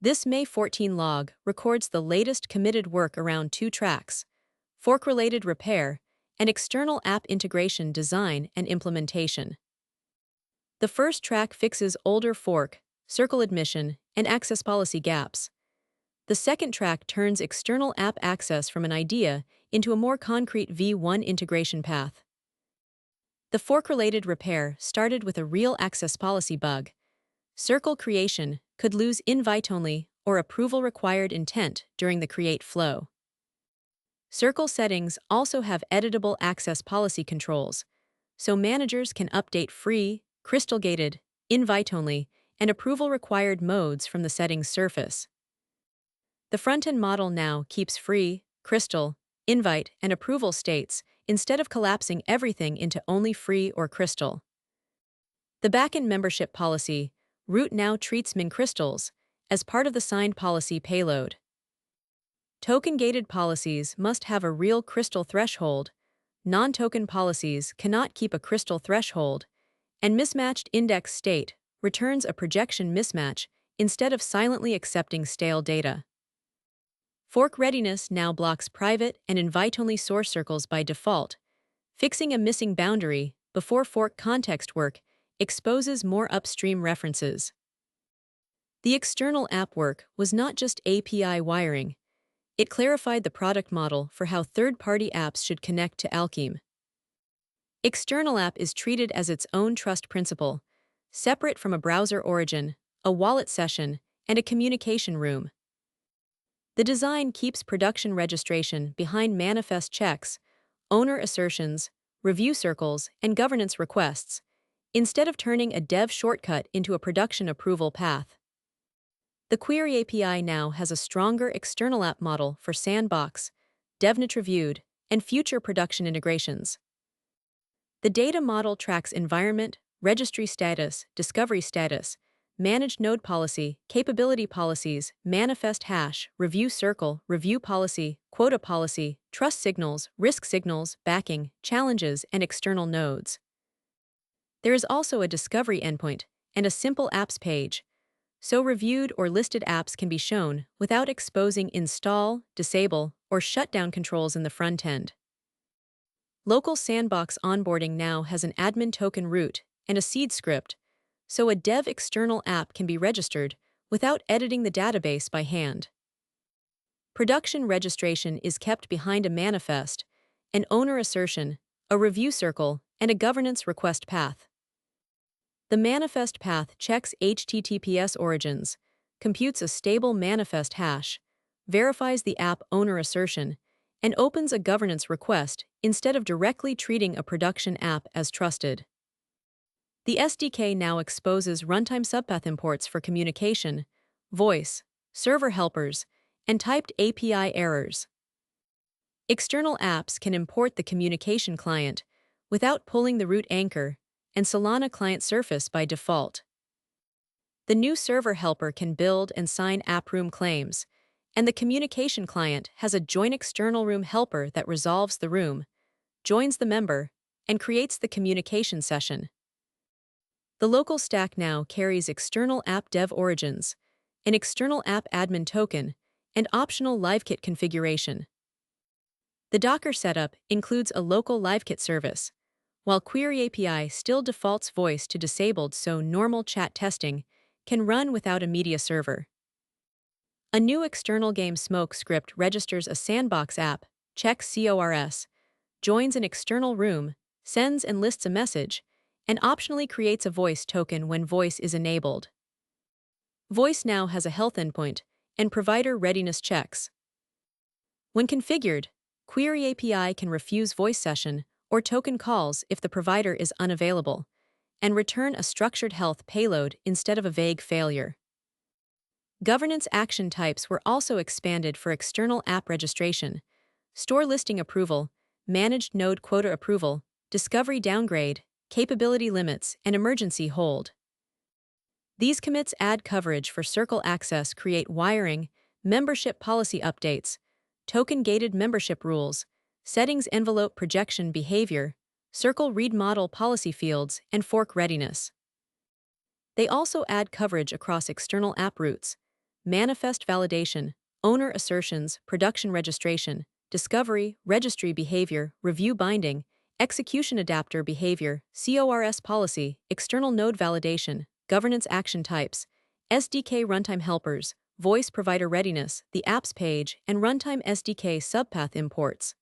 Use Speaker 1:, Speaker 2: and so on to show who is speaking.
Speaker 1: This May 14 log records the latest committed work around two tracks: fork-related repair and external app integration design and implementation. The first track fixes older fork, circle admission, and access policy gaps. The second track turns external app access from an idea into a more concrete V1 integration path. The fork-related repair started with a real access policy bug. Circle creation could lose invite-only or approval-required intent during the create flow. Circle settings also have editable access policy controls, so managers can update free, crystal-gated, invite-only, and approval-required modes from the settings surface. The front-end model now keeps free, crystal, invite, and approval states instead of collapsing everything into only free or crystal. The backend membership policy, root, now treats minCrystals as part of the signed policy payload. Token-gated policies must have a real crystal threshold, non-token policies cannot keep a crystal threshold, and mismatched index state returns a projection mismatch instead of silently accepting stale data. Fork readiness now blocks private and invite-only source circles by default, fixing a missing boundary before fork context work exposes more upstream references. The external app work was not just API wiring. It clarified the product model for how third-party apps should connect to Alcheme. ExternalApp is treated as its own trust principle, separate from a browser origin, a wallet session, and a communication room. The design keeps production registration behind manifest checks, owner assertions, review circles, and governance requests, instead of turning a dev shortcut into a production approval path. The Query API now has a stronger external app model for sandbox, devnet reviewed, and future production integrations. The data model tracks environment, registry status, discovery status, managed node policy, capability policies, manifest hash, review circle, review policy, quota policy, trust signals, risk signals, backing, challenges, and external nodes. There is also a discovery endpoint and a simple apps page, so reviewed or listed apps can be shown without exposing install, disable, or shutdown controls in the front end. Local sandbox onboarding now has an admin token root and a seed script, so a dev external app can be registered without editing the database by hand. Production registration is kept behind a manifest, an owner assertion, a review circle, and a governance request path. The manifest path checks HTTPS origins, computes a stable manifest hash, verifies the app owner assertion, and opens a governance request instead of directly treating a production app as trusted. The SDK now exposes runtime subpath imports for communication, voice, server helpers, and typed API errors. External apps can import the communication client without pulling the root anchor and Solana client surface by default. The new server helper can build and sign AppRoom claims, and the communication client has a joinExternalRoom helper that resolves the room, joins the member, and creates the communication session. The local stack now carries external app dev origins, an external app admin token, and optional LiveKit configuration. The Docker setup includes a local LiveKit service, while Query API still defaults voice to disabled, so normal chat testing can run without a media server. A new external game smoke script registers a sandbox app, checks CORS, joins an external room, sends and lists a message, and optionally creates a voice token when voice is enabled. Voice now has a health endpoint and provider readiness checks. When configured, Query API can refuse voice session or token calls if the provider is unavailable, and return a structured health payload instead of a vague failure. Governance action types were also expanded for external app registration, store listing approval, managed node quota approval, discovery downgrade, capability limits, and emergency hold. These commits add coverage for circle access, create wiring, membership policy updates, token-gated membership rules, settings envelope projection behavior, circle read model policy fields, and fork readiness. They also add coverage across external app routes, manifest validation, owner assertions, production registration, discovery, registry behavior, review binding, execution adapter behavior, CORS policy, external node validation, governance action types, SDK runtime helpers, voice provider readiness, the apps page, and runtime SDK subpath imports.